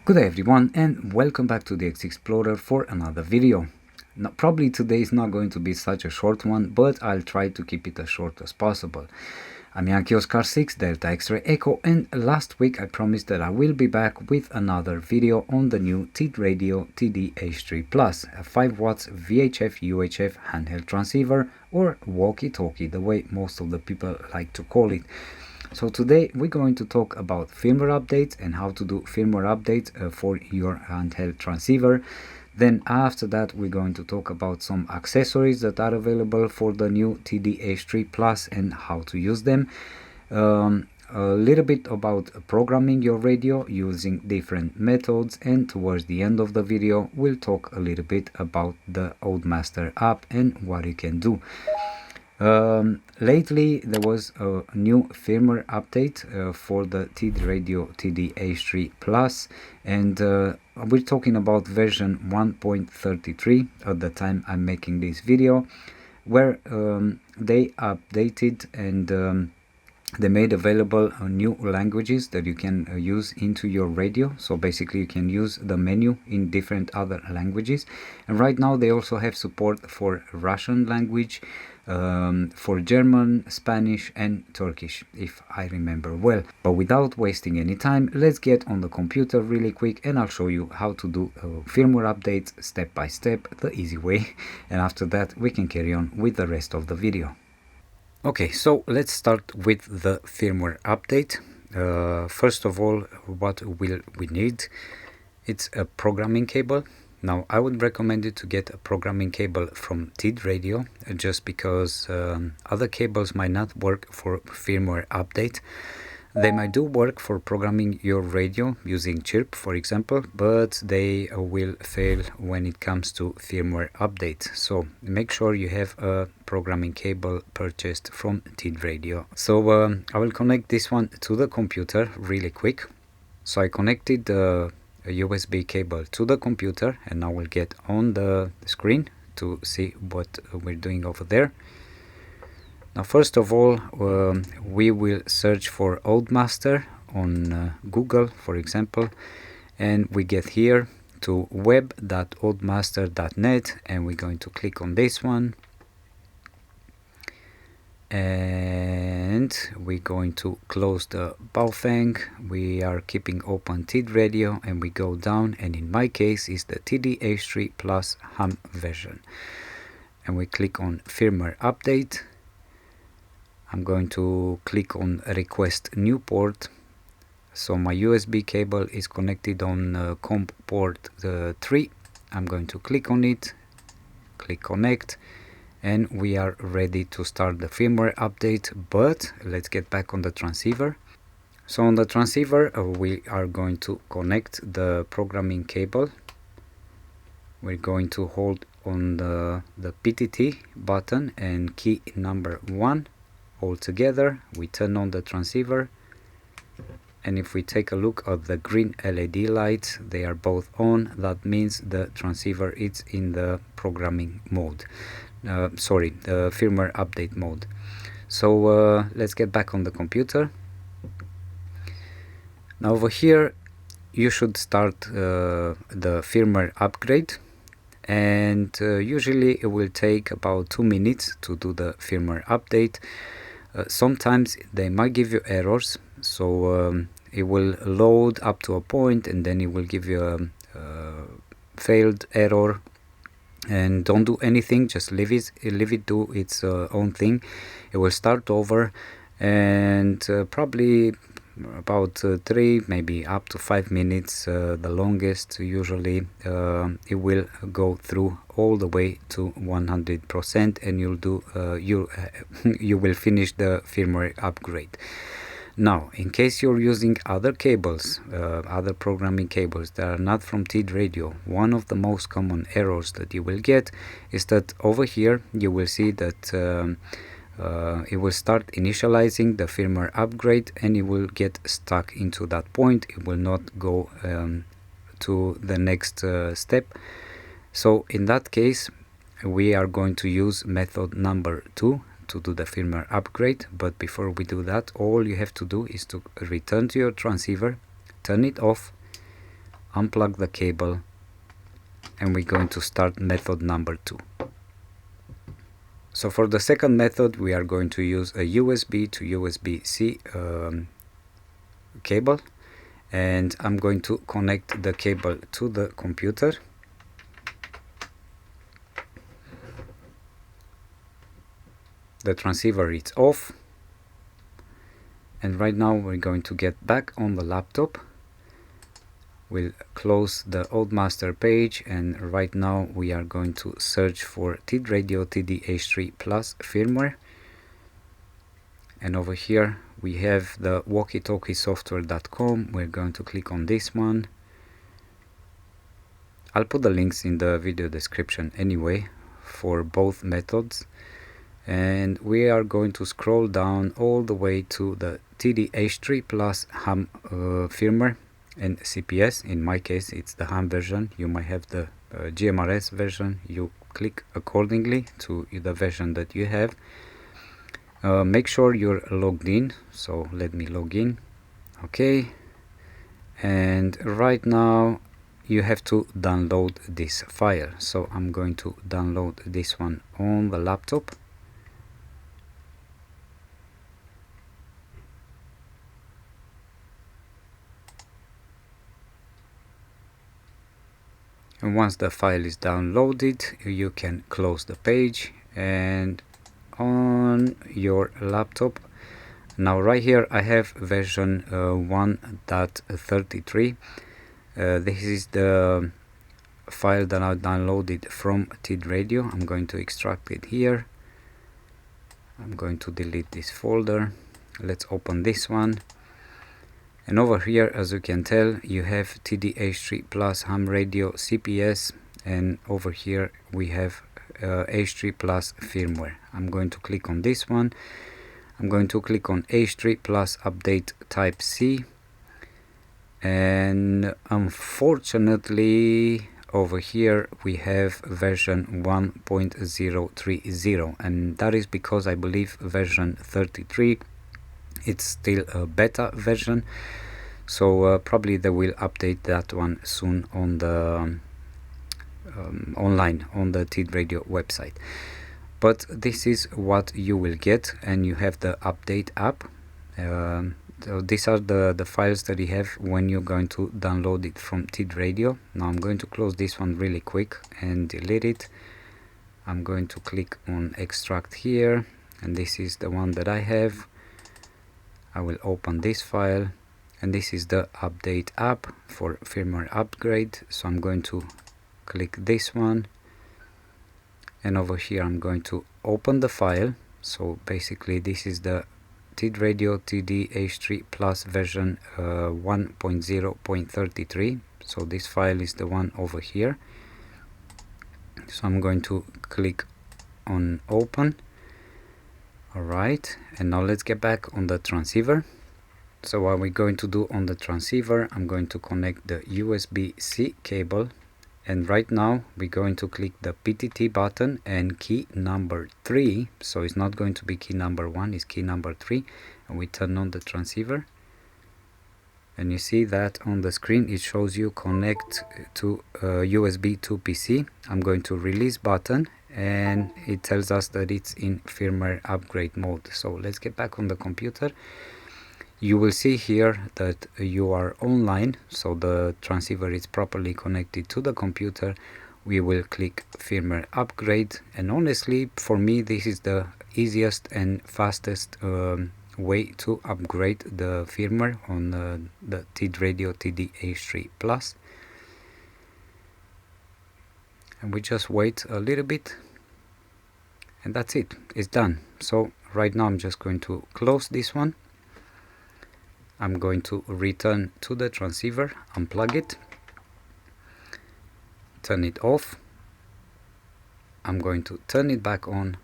Good day everyone, and welcome back to the X Explorer for another video. Now, probably today is not going to be such a short one, but I'll try to keep it as short as possible. I'm Yankee Oscar 6 Delta X-Ray Echo, and last week I promised that I will be back with another video on the new Tidradio TD-H3 Plus, a 5 watts VHF UHF handheld transceiver, or walkie-talkie, the way most of the people like to call it. So today we're going to talk about firmware updates and how to do firmware updates for your handheld transceiver. Then after that we're going to talk about some accessories that are available for the new TD-H3 Plus and how to use them. A little bit about programming your radio using different methods, and towards the end of the video we'll talk a little bit about the OldMaster app and what you can do. Lately there was a new firmware update for the Tidradio TD-H3 Plus, and we're talking about version 1.33 at the time I'm making this video, where they updated and they made available new languages that you can use into your radio. So basically you can use the menu in different other languages, and right now they also have support for Russian language, for German, Spanish and Turkish, if I remember well. But without wasting any time, let's get on the computer really quick and I'll show you how to do firmware updates step by step, the easy way, and after that we can carry on with the rest of the video. Okay, so let's start with the firmware update. First of all, what will we need? It's a programming cable. Now, I would recommend you to get a programming cable from Tidradio, just because other cables might not work for firmware update. They might do work for programming your radio using Chirp, for example, but they will fail when it comes to firmware update. So make sure you have a programming cable purchased from Tidradio. So I will connect this one to the computer really quick. So I connected a USB cable to the computer, and now we'll get on the screen to see what we're doing over there. Now, first of all, we will search for OldMaster on Google, for example, and we get here to web.oldmaster.net, and we're going to click on this one, and we're going to close the Baofeng. We are keeping open Tidradio, and we go down, and in my case is the TD-H3 Plus ham version, and we click on firmware update. I'm going to click on request new port. So my USB cable is connected on COM port 3. I'm going to click on it, click connect, and we are ready to start the firmware update. But let's get back on the transceiver. So on the transceiver we are going to connect the programming cable. We're going to hold on the PTT button and key number 1. All together, we turn on the transceiver, and if we take a look at the green LED lights, they are both on. That means the transceiver is in the programming mode, the firmware update mode. So let's get back on the computer. Now over here you should start the firmware upgrade, and usually it will take about 2 minutes to do the firmware update. Sometimes they might give you errors, so it will load up to a point and then it will give you a failed error, and don't do anything, just leave it do its own thing. It will start over, and probably about 3, maybe up to 5 minutes, the longest usually. It will go through all the way to 100%, and you will finish the firmware upgrade. Now, in case you're using other cables, other programming cables that are not from Tidradio, one of the most common errors that you will get is that over here you will see that it will start initializing the firmware upgrade, and it will get stuck into that point. It will not go to the next step. So in that case we are going to use method number 2 to do the firmware upgrade. But before we do that, all you have to do is to return to your transceiver, turn it off, unplug the cable, and we're going to start method number 2. So for the second method, we are going to use a USB to USB-C cable, and I'm going to connect the cable to the computer. The transceiver is off, and right now we're going to get back on the laptop. We'll close the OldMaster page, and right now we are going to search for Tidradio TD-H3 Plus firmware, and over here we have the walkietalkie We're going to click on this one. I'll put the links in the video description anyway for both methods. And we are going to scroll down all the way to the TD-H3 Plus ham firmware and CPS. In my case, it's the ham version. You might have the GMRS version. You click accordingly to the version that you have. Make sure you're logged in. So let me log in. Okay. And right now you have to download this file. So I'm going to download this one on the laptop. And once the file is downloaded, you can close the page. And on your laptop, now right here I have version 1.33. This is the file that I downloaded from Tidradio. I'm going to extract it here. I'm going to delete this folder. Let's open this one. And over here, as you can tell, you have TD-H3 Plus ham radio CPS, and over here we have H3 Plus firmware. I'm going to click on this one. I'm going to click on H3 Plus update type C, and unfortunately over here we have version 1.030, and that is because I believe version 33 it's still a beta version, so probably they will update that one soon on the online on the Tidradio website. But this is what you will get, and you have the update app. So these are the files that you have when you're going to download it from Tidradio. Now I'm going to close this one really quick and delete it. I'm going to click on extract here, and this is the one that I have. I will open this file, and this is the update app for firmware upgrade. So I'm going to click this one, and over here I'm going to open the file. So basically this is the Tidradio TD-H3 Plus version 1.0.33. so this file is the one over here. So I'm going to click on open. Alright, and now let's get back on the transceiver. So what we're going to do on the transceiver, I'm going to connect the USB-C cable, and right now we're going to click the PTT button and key number 3. So it's not going to be key number 1, it's key number 3, and we turn on the transceiver, and you see that on the screen it shows you connect to USB to PC. I'm going to release button, and it tells us that it's in firmware upgrade mode. So let's get back on the computer. You will see here that you are online, so the transceiver is properly connected to the computer. We will click firmware upgrade, and honestly for me this is the easiest and fastest way to upgrade the firmware on the Tidradio TD-H3 Plus. And we just wait a little bit, and that's it, it's done. So right now I'm just going to close this one. I'm going to return to the transceiver, unplug it, turn it off. I'm going to turn it back on,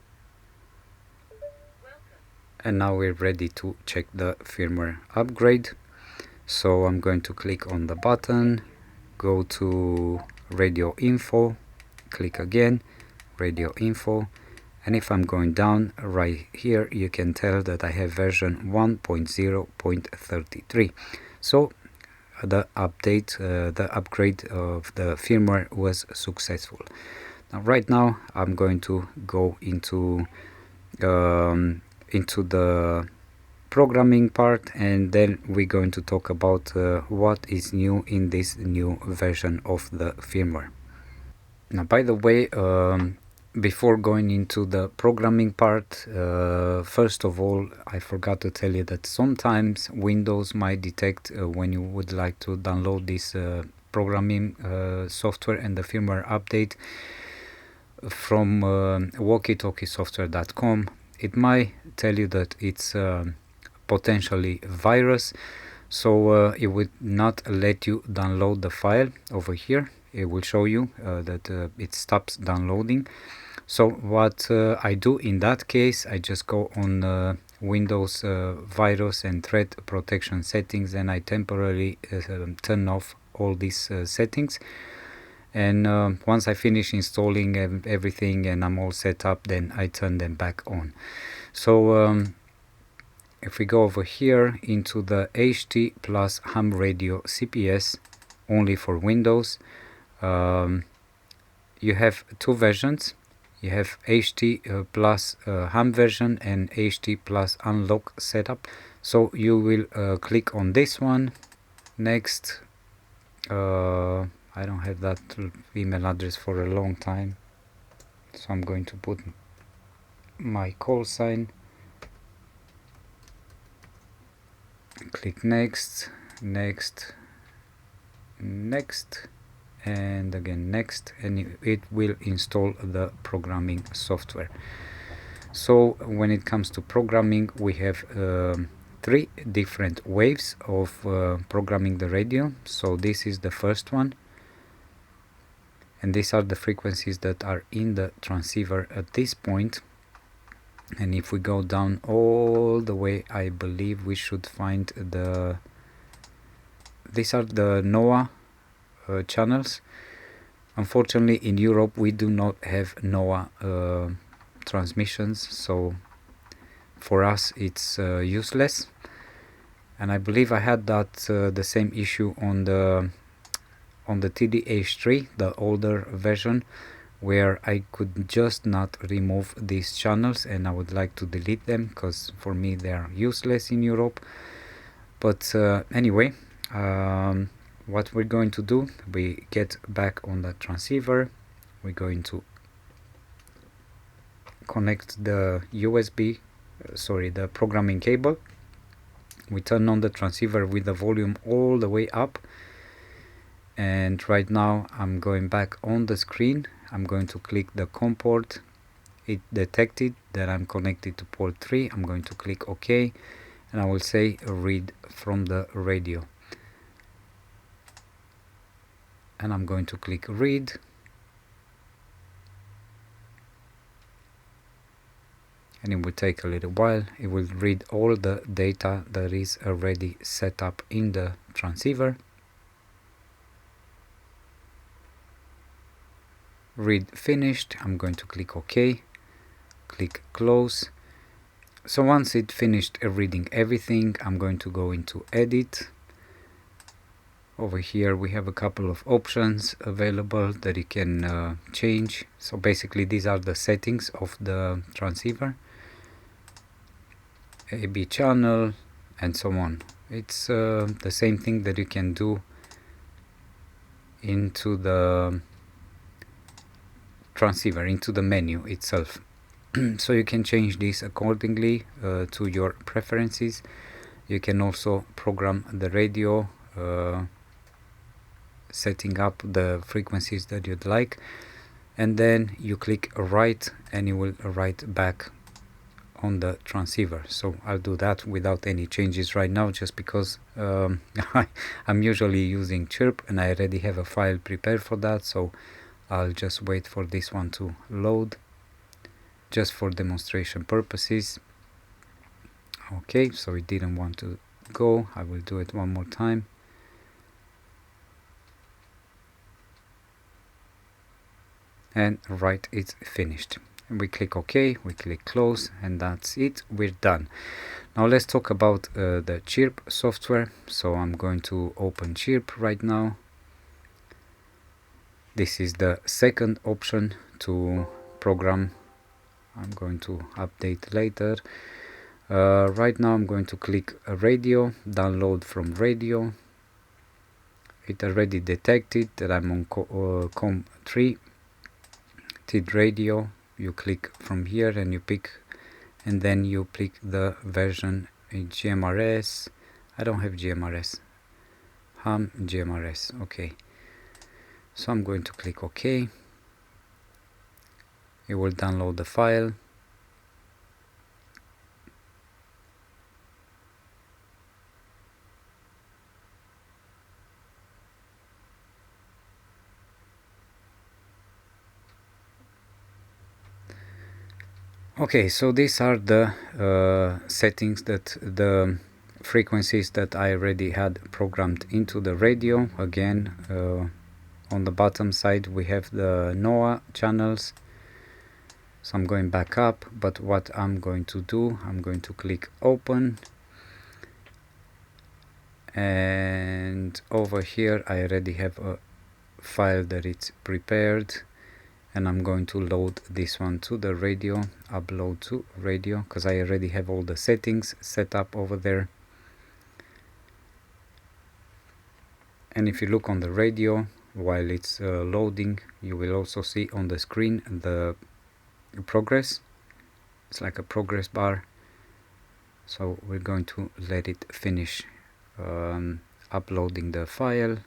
and now we're ready to check the firmware upgrade. So I'm going to click on the button, go to radio info, click again, radio info, and if I'm going down right here, you can tell that I have version 1.0.33. So the update, the upgrade of the firmware was successful. Now, right now, I'm going to go into the programming part, and then we're going to talk about what is new in this new version of the firmware. Now, by the way, before going into the programming part, first of all, I forgot to tell you that sometimes Windows might detect when you would like to download this programming software and the firmware update from walkietalkiesoftware.com. It might tell you that it's potentially virus, so it would not let you download the file over here. It will show you that it stops downloading. So what I do in that case, I just go on Windows virus and threat protection settings, and I temporarily turn off all these settings. And once I finish installing everything and I'm all set up, then I turn them back on. So if we go over here into the HT plus ham radio CPS only for Windows, you have two versions. You have HT plus ham version and HT plus unlock setup. So you will click on this one. Next, I don't have that email address for a long time, so I'm going to put my call sign. Click next, next, next, and again next, and it will install the programming software. So when it comes to programming, we have three different waves of programming the radio. So this is the first one, and these are the frequencies that are in the transceiver at this point. And if we go down all the way, I believe we should find these are the NOAA channels. Unfortunately, in Europe we do not have NOAA transmissions, so for us it's useless. And I believe I had that the same issue on the TD-H3, the older version, where I could just not remove these channels, and I would like to delete them because for me they are useless in Europe. But anyway, what we're going to do, we get back on the transceiver. We're going to connect the the programming cable. We turn on the transceiver with the volume all the way up, and right now I'm going back on the screen. I'm going to click the COM port. It detected that I'm connected to port 3. I'm going to click OK, and I will say read from the radio, and I'm going to click read. And it will take a little while. It will read all the data that is already set up in the transceiver. Read finished. I'm going to click OK, click close. So once it finished reading everything, I'm going to go into edit. Over here we have a couple of options available that you can change. So basically these are the settings of the transceiver, AB channel, and so on. It's the same thing that you can do into the transceiver, into the menu itself. So you can change this accordingly to your preferences. You can also program the radio, setting up the frequencies that you'd like, and then you click write and it will write back on the transceiver. So I'll do that without any changes right now, just because I'm usually using Chirp and I already have a file prepared for that. So I'll just wait for this one to load, just for demonstration purposes. Okay, so it didn't want to go. I will do it one more time. And it's finished. We click OK, we click close, and that's it. We're done. Now let's talk about the Chirp software. So I'm going to open Chirp right now. This is the second option to program. I'm going to update later. Right now I'm going to click radio, download from radio. It already detected that I'm on COM3 Tidradio. You click from here and you pick, and then you pick the version in GMRS. I don't have GMRS. GMRS. Okay. So I'm going to click OK. It will download the file. Okay, so these are the settings, that the frequencies that I already had programmed into the radio. Again, on the bottom side we have the NOAA channels. So I'm going back up, but what I'm going to do, I'm going to click open, and over here I already have a file that it's prepared, and I'm going to load this one to the radio, upload to radio, because I already have all the settings set up over there. And if you look on the radio while it's loading, you will also see on the screen the progress. It's like a progress bar. So we're going to let it finish uploading the file.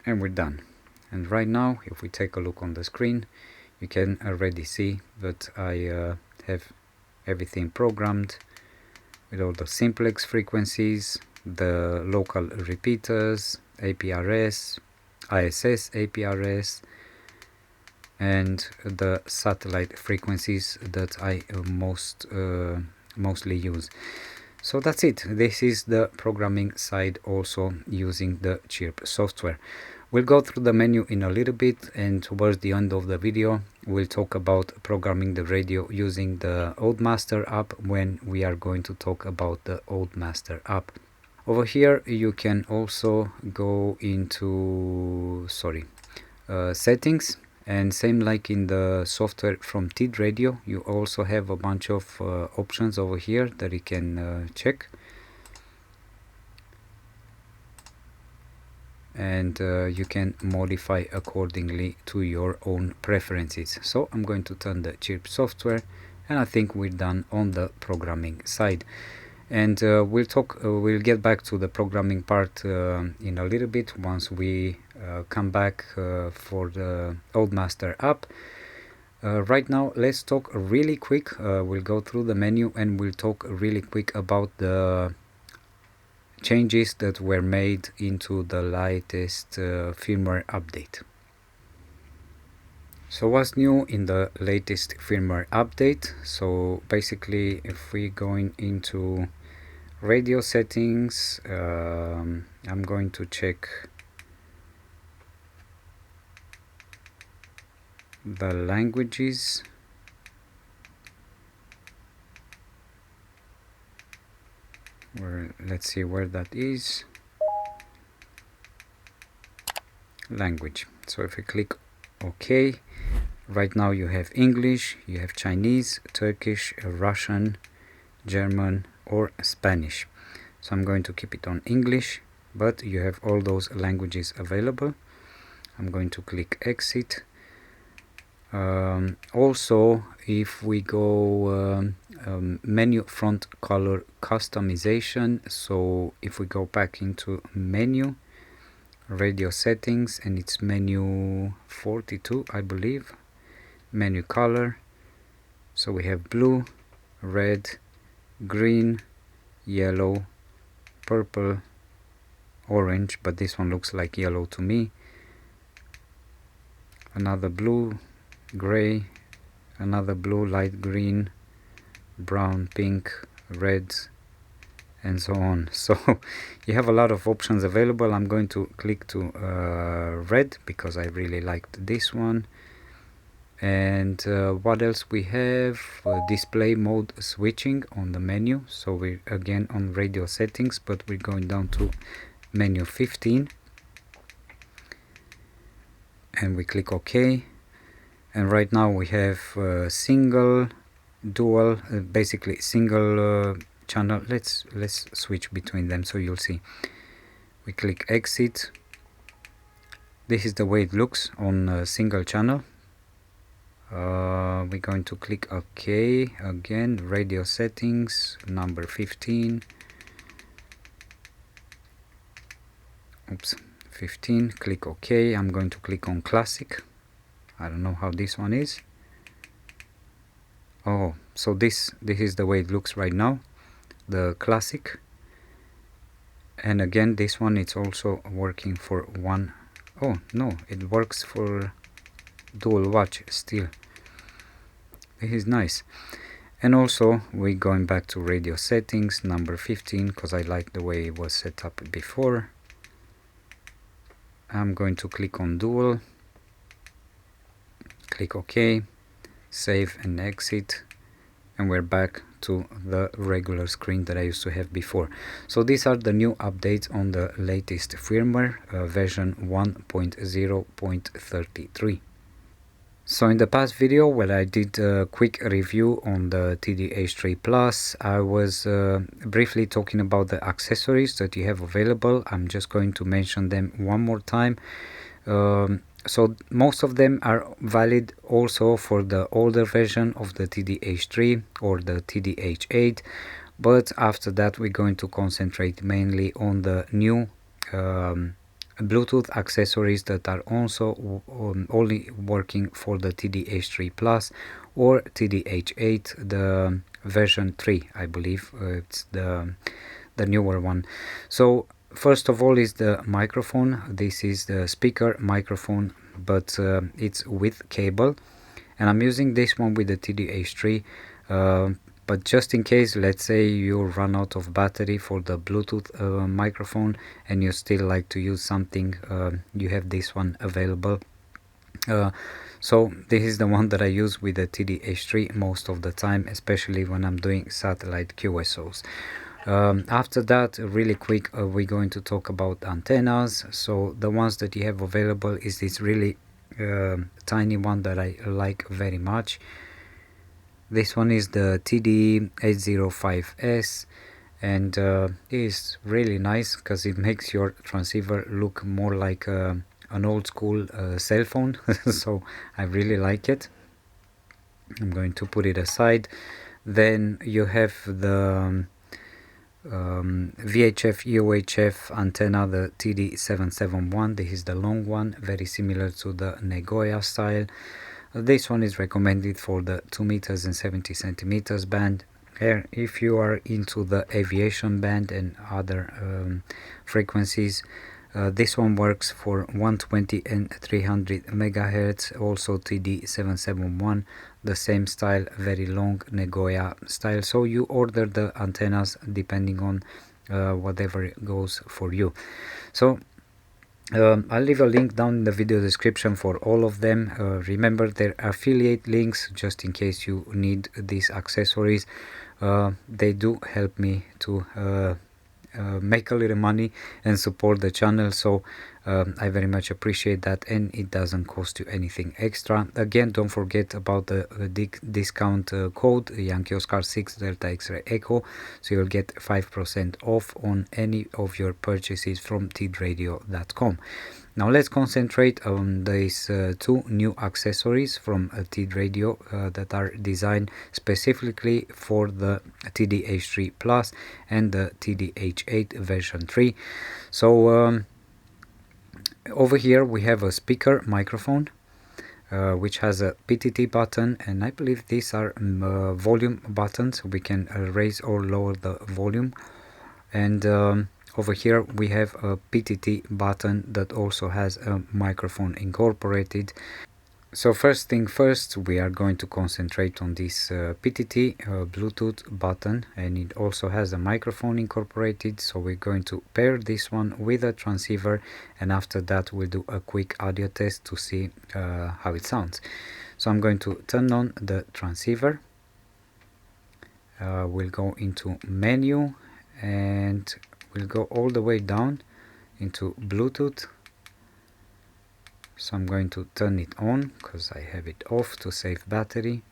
And we're done. And right now, if we take a look on the screen, you can already see that I have everything programmed with all the simplex frequencies, the local repeaters, APRS, ISS APRS, and the satellite frequencies that I mostly use. So that's it. This is the programming side, also using the Chirp software. We'll go through the menu in a little bit, and towards the end of the video we'll talk about programming the radio using the OldMaster app, when we are going to talk about the OldMaster app. Over here you can also go into settings, and same like in the software from Tidradio, you also have a bunch of options over here that you can check. And you can modify accordingly to your own preferences. So I'm going to turn the Chirp software, and I think we're done on the programming side. And we'll get back to the programming part in a little bit once we come back for the OldMaster app. Right now let's talk really quick. We'll go through the menu and we'll talk really quick about the changes that were made into the latest firmware update. So what's new in the latest firmware update? So basically, if we going into radio settings, I'm going to check the languages. Let's see where that is. Language. So if we click OK, right now you have English, you have Chinese, Turkish, Russian, German, or Spanish. So I'm going to keep it on English, but you have all those languages available. I'm going to click exit. Also, if we go menu front color customization, so if we go back into menu, radio settings, and it's menu 42, I believe, menu color, so we have blue, red, green, yellow, purple, orange, but this one looks like yellow to me, another blue, gray, another blue, light green, brown, pink, red, and so on. So you have a lot of options available. I'm going to click to red because I really liked this one. And what else we have? Display mode switching on the menu. So we're again on radio settings, but we're going down to menu 15 and we click OK. And right now we have single, dual, basically single channel. Let's switch between them so you'll see. We click exit. This is the way it looks on a single channel. We're going to click OK again, radio settings, number 15. Oops, 15. Click OK. I'm going to click on classic. I don't know how this one is. Oh, so this is the way it looks right now, the classic. And again, this one, it's also working for one. Oh no, it works for dual watch still. This is nice. And also we're going back to radio settings, number 15, because I like the way it was set up before. I'm going to click on dual, click OK, save and exit, and we're back to the regular screen that I used to have before. So these are the new updates on the latest firmware, version 1.0.33. So in the past video where I did a quick review on the TD-H3 Plus, I was briefly talking about the accessories that you have available. I'm just going to mention them one more time. So most of them are valid also for the older version of the TD-H3 or the TD-H8, but after that we're going to concentrate mainly on the new Bluetooth accessories that are also only working for the TD-H3 Plus or TD-H8, the version 3, I believe. It's the newer one. So first of all is the microphone. This is the speaker microphone, but it's with cable, and I'm using this one with the TD-H3. But just in case, let's say you run out of battery for the Bluetooth microphone and you still like to use something, you have this one available. So this is the one that I use with the TD-H3 most of the time, especially when I'm doing satellite QSOs. After that, really quick, we're going to talk about antennas. So the ones that you have available is this really tiny one that I like very much. This one is the TD-H3 and it is really nice because it makes your transceiver look more like an old school cell phone. So I really like it. I'm going to put it aside. Then you have the VHF UHF antenna, the TD-771. This is the long one, very similar to the Nagoya style. This one is recommended for the 2 meters and 70 centimeters band. Here, if you are into the aviation band and other frequencies, this one works for 120 and 300 megahertz. Also TD-771, the same style, very long Nagoya style. So you order the antennas depending on whatever goes for you. So I'll leave a link down in the video description for all of them. Remember, they're affiliate links just in case you need these accessories. They do help me to make a little money and support the channel, so I very much appreciate that, and it doesn't cost you anything extra. Again, don't forget about the discount code Yankee Oscar 6 Delta X-Ray Echo, so you'll get 5% off on any of your purchases from tidradio.com. Now let's concentrate on these two new accessories from Tidradio that are designed specifically for the TD-H3 Plus and the TD-H8 version 3. So over here we have a speaker microphone which has a PTT button, and I believe these are volume buttons. We can raise or lower the volume, and over here we have a PTT button that also has a microphone incorporated. So first thing first, we are going to concentrate on this PTT Bluetooth button, and it also has a microphone incorporated, so we're going to pair this one with a transceiver, and after that we'll do a quick audio test to see how it sounds. So I'm going to turn on the transceiver. We'll go into menu and we'll go all the way down into Bluetooth. So I'm going to turn it on because I have it off to save battery,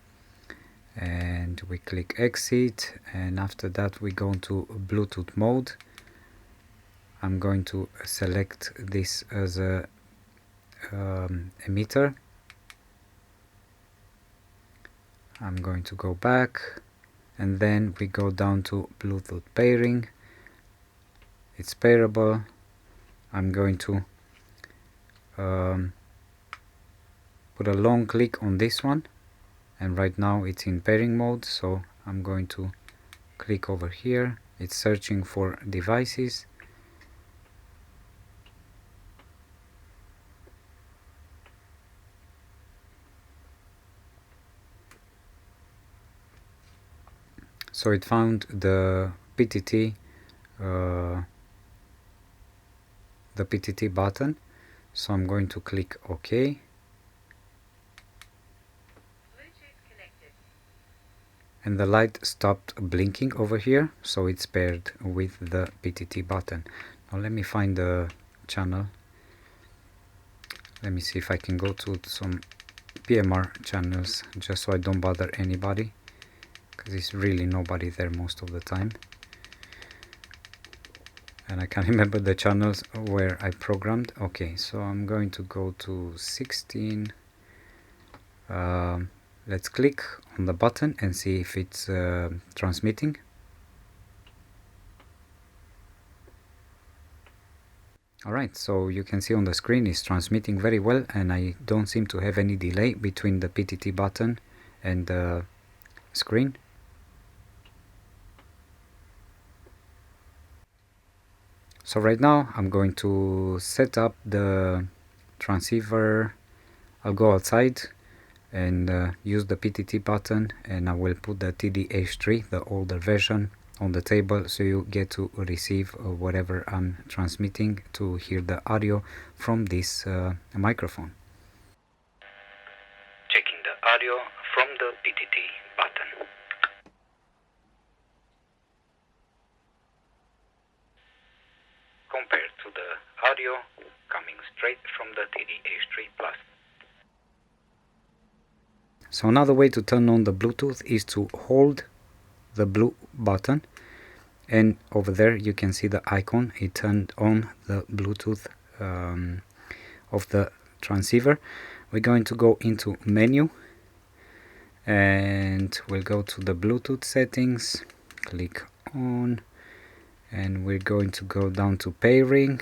and we click exit, and after that we go into Bluetooth mode. I'm going to select this as a emitter. I'm going to go back, and then we go down to Bluetooth pairing. It's pairable. I'm going to put a long click on this one, and right now it's in pairing mode, so I'm going to click over here. It's searching for devices. So it found the PTT button, so I'm going to click OK. And the light stopped blinking over here, so it's paired with the PTT button. Now let me find the channel. Let me see if I can go to some PMR channels, just so I don't bother anybody, because there's really nobody there most of the time. And I can't remember the channels where I programmed. Okay, so I'm going to go to 16. Let's click on the button and see if it's transmitting. Alright, so you can see on the screen it's transmitting very well, and I don't seem to have any delay between the PTT button and the screen. So right now I'm going to set up the transceiver. I'll go outside and use the PTT button, and I will put the TD-H3, the older version, on the table, so you get to receive whatever I'm transmitting to hear the audio from this microphone. Checking the audio from the PTT button. Compared to the audio coming straight from the TD-H3 Plus. So another way to turn on the Bluetooth is to hold the blue button, and over there you can see the icon. It turned on the Bluetooth of the transceiver. We're going to go into menu, and we'll go to the Bluetooth settings, click on, and we're going to go down to pairing,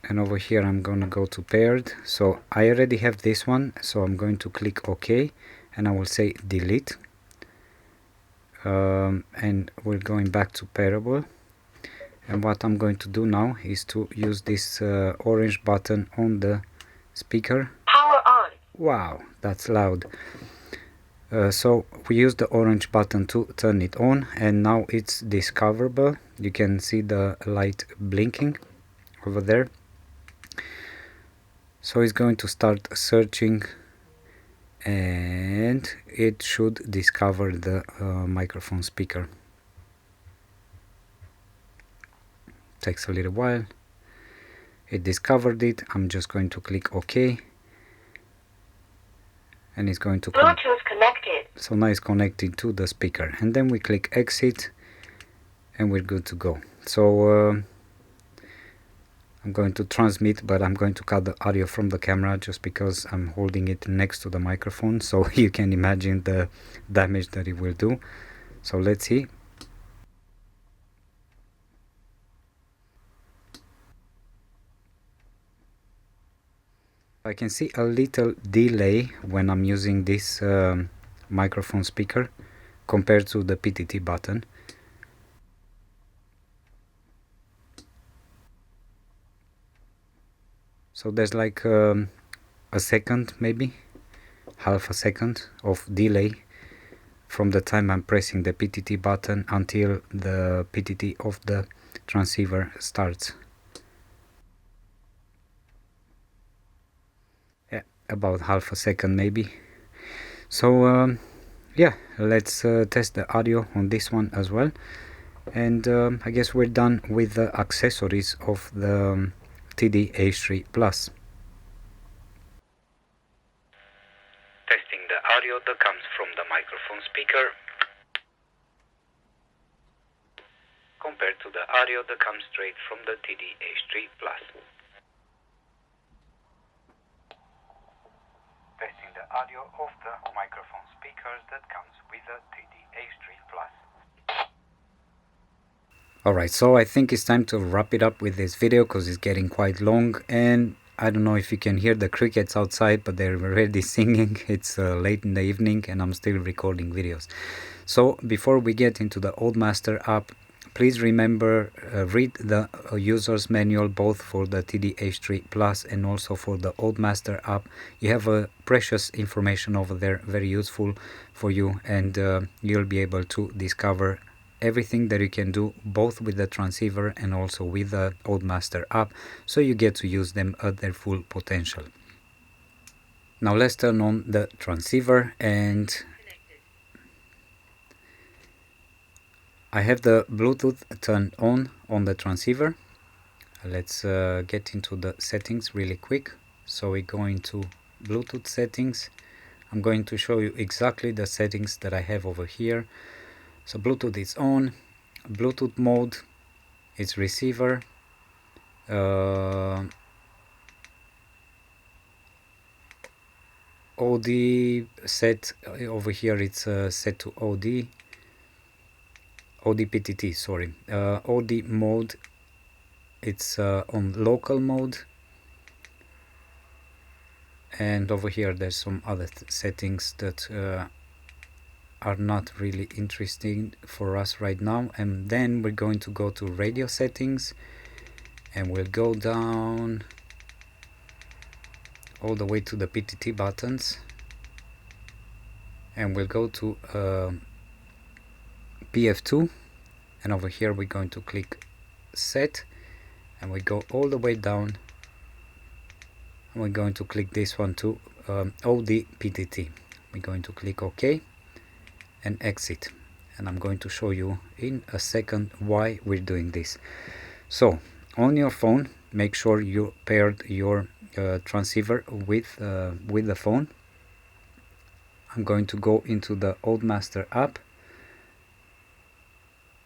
and over here I'm going to go to paired. So I already have this one, so I'm going to click OK, and I will say delete, and we're going back to pairable. And what I'm going to do now is to use this orange button on the speaker. Power on. Wow, that's loud. So we use the orange button to turn it on, and now it's discoverable. You can see the light blinking over there. So it's going to start searching, and it should discover the microphone speaker. Takes a little while. It discovered it. I'm just going to click OK, and it's going to Bluetooth connected. So now it's connected to the speaker, and then we click exit, and we're good to go. So I'm going to transmit, but I'm going to cut the audio from the camera just because I'm holding it next to the microphone, so you can imagine the damage that it will do. So let's see. I can see a little delay when I'm using this microphone speaker compared to the PTT button. So there's like a second, maybe half a second of delay from the time I'm pressing the PTT button until the PTT of the transceiver starts. Yeah, about half a second maybe. So yeah, let's test the audio on this one as well. And I guess we're done with the accessories of the TD-H3 Plus. Testing the audio that comes from the microphone speaker compared to the audio that comes straight from the TD-H3 Plus. Testing the audio of the microphone speakers that comes with the TD-H3 Plus. Alright, so I think it's time to wrap it up with this video because it's getting quite long, and I don't know if you can hear the crickets outside, but they're already singing. It's late in the evening and I'm still recording videos. So before we get into the OldMaster app, please remember read the user's manual both for the TD-H3 Plus and also for the OldMaster app. You have precious information over there, very useful for you, and you'll be able to discover everything that you can do both with the transceiver and also with the OldMaster app, so you get to use them at their full potential. Now let's turn on the transceiver, and I have the Bluetooth turned on the transceiver. Let's get into the settings really quick. So we go into Bluetooth settings. I'm going to show you exactly the settings that I have over here. So Bluetooth is on, Bluetooth mode, it's receiver, OD set, over here it's set to OD PTT, sorry, OD mode, it's on local mode, and over here there's some other settings that are not really interesting for us right now. And then we're going to go to radio settings, and we'll go down all the way to the PTT buttons, and we'll go to PF2, and over here we're going to click set, and we go all the way down, and we're going to click this one to OD PTT. We're going to click OK and exit, and I'm going to show you in a second why we're doing this. So on your phone, make sure you paired your transceiver with the phone. I'm going to go into the OldMaster app.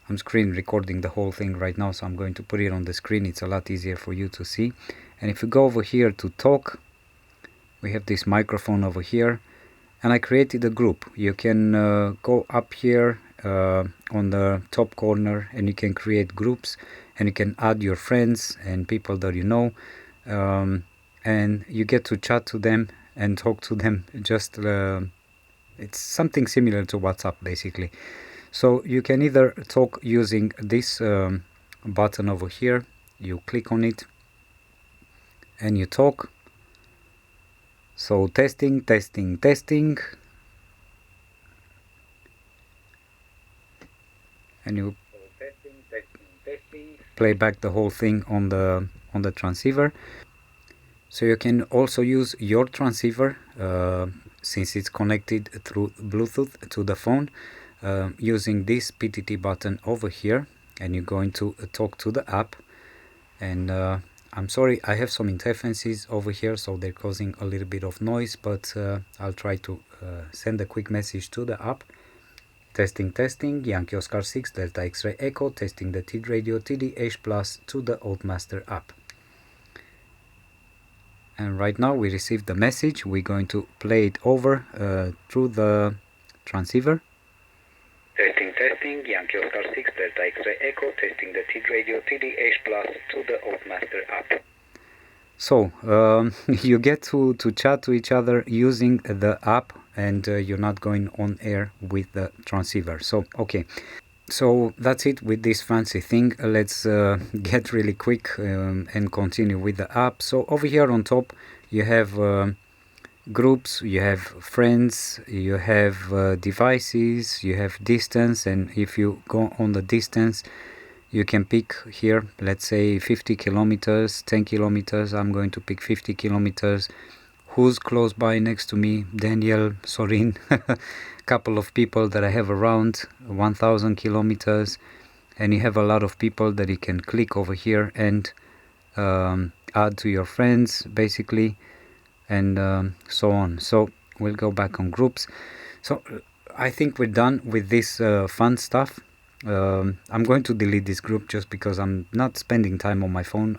I'm screen recording the whole thing right now, so I'm going to put it on the screen. It's a lot easier for you to see. And if you go over here to talk, we have this microphone over here, and I created a group. You can go up here on the top corner, and you can create groups, and you can add your friends and people that you know, and you get to chat to them and talk to them. Just it's something similar to WhatsApp basically. So you can either talk using this button over here. You click on it and you talk. So testing, testing, testing, and you play back the whole thing on the transceiver. So you can also use your transceiver since it's connected through Bluetooth to the phone, using this PTT button over here, and you're going to talk to the app. And I'm sorry, I have some interferences over here, so they're causing a little bit of noise, but I'll try to send a quick message to the app. Testing, testing, Yankee Oscar 6 Delta X-ray Echo, testing the Tidradio TD-H3 Plus to the OldMaster app. And right now we received the message. We're going to play it over through the transceiver. Testing, testing, Yankee Oscar 6 Delta X-ray Echo, testing the Tidradio TD-H3 Plus to the OldMaster app. So you get to chat to each other using the app, and you're not going on air with the transceiver. So okay, so that's it with this fancy thing. Let's get really quick and continue with the app. So over here on top you have groups, you have friends, you have devices, you have distance, and if you go on the distance, you can pick here, let's say 50 kilometers, 10 kilometers. I'm going to pick 50 kilometers. Who's close by next to me? Daniel, Sorin, couple of people that I have around 1000 kilometers, and you have a lot of people that you can click over here and add to your friends basically, and so on. So we'll go back on groups. So I think we're done with this fun stuff. I'm going to delete this group just because I'm not spending time on my phone,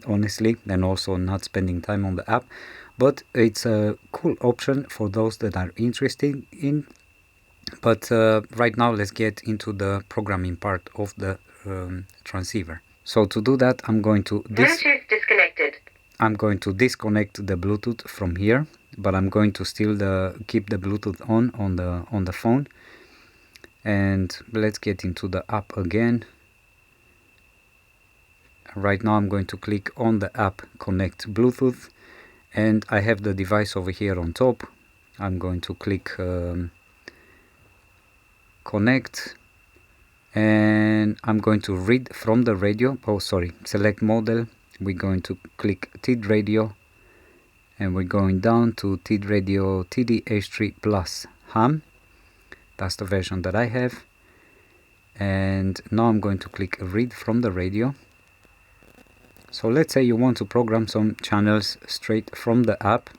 honestly, and also not spending time on the app. But it's a cool option for those that are interested in. But right now, let's get into the programming part of the transceiver. So to do that, I'm going to Bluetooth disconnected. I'm going to disconnect the Bluetooth from here, but I'm going to still keep the Bluetooth on the phone. And let's get into the app again. Right now I'm going to click on the app Connect Bluetooth, and I have the device over here on top. I'm going to click Connect, and I'm going to read from the radio. Select model. We're going to click Tidradio, and we're going down to Tidradio TD-H3 Plus ham. That's the version that I have. And now I'm going to click read from the radio. So let's say you want to program some channels straight from the app.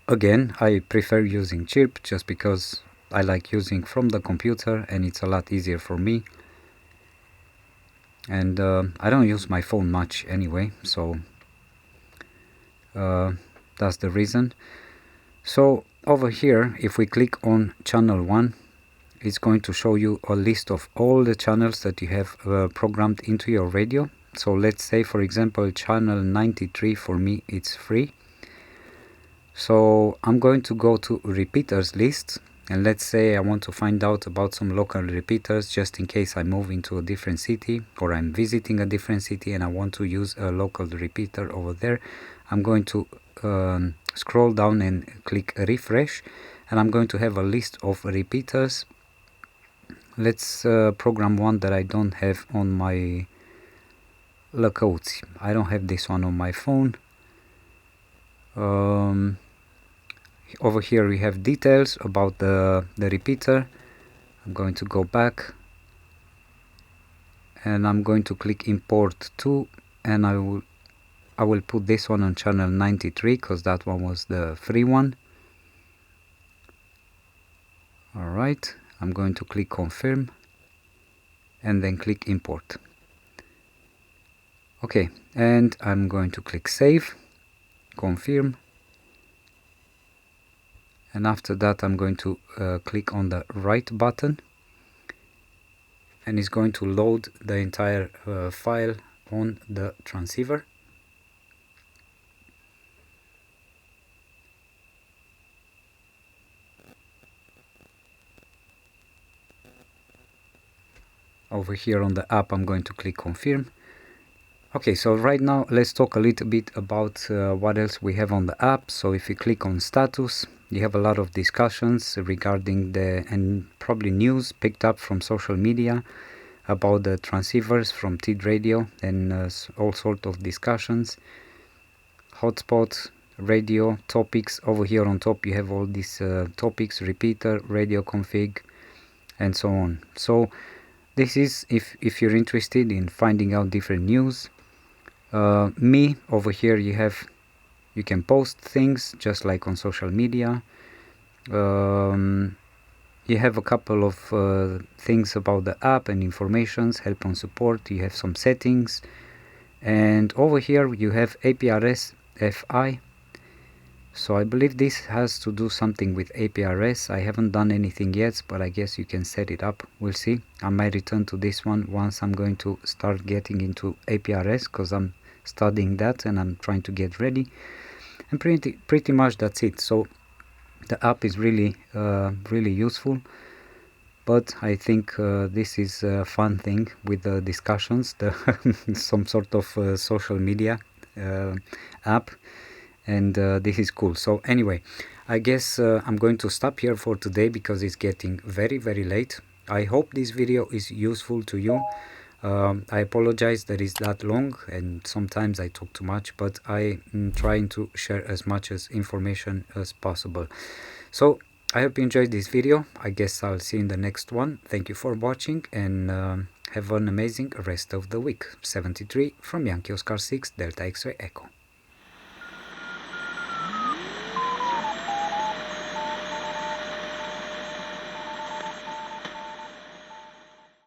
Again, I prefer using Chirp just because I like using from the computer and it's a lot easier for me. And I don't use my phone much anyway, so that's the reason. So over here, if we click on channel 1, it's going to show you a list of all the channels that you have programmed into your radio. So let's say, for example, channel 93 for me, it's free. So I'm going to go to repeaters list, and let's say I want to find out about some local repeaters just in case I move into a different city or I'm visiting a different city and I want to use a local repeater over there. I'm going to scroll down and click refresh, and I'm going to have a list of repeaters. Let's program one that I don't have on my Lakotsi. I don't have this one on my phone. Over here we have details about the repeater. I'm going to go back and I'm going to click import to, and I will put this one on channel 93 because that one was the free one. Alright, I'm going to click confirm and then click import. Okay, and I'm going to click save, confirm, and after that I'm going to click on the right button, and it's going to load the entire file on the transceiver. Over here on the app I'm going to click confirm. Okay, so right now let's talk a little bit about what else we have on the app. So if you click on status, you have a lot of discussions regarding and probably news picked up from social media about the transceivers from Tidradio, and all sorts of discussions, hotspot, radio, topics. Over here on top you have all these topics, repeater, radio config, and so on. So this is if you're interested in finding out different news. Me over here, you can post things just like on social media. You have a couple of things about the app and informations, help and support. You have some settings, and over here you have APRS FI. So I believe this has to do something with APRS. I haven't done anything yet, but I guess you can set it up. We'll see. I might return to this one once I'm going to start getting into APRS, because I'm studying that and I'm trying to get ready. And pretty much that's it. So the app is really really useful, but I think this is a fun thing with the discussions, some sort of social media app. and this is cool. So anyway, I guess I'm going to stop here for today because it's getting very late. I hope this video is useful to you. I apologize that it's that long and sometimes I talk too much, but I'm trying to share as much as information as possible. So I hope you enjoyed this video. I guess I'll see you in the next one. Thank you for watching, and have an amazing rest of the week. 73 from Yankee Oscar 6 Delta X-Ray Echo.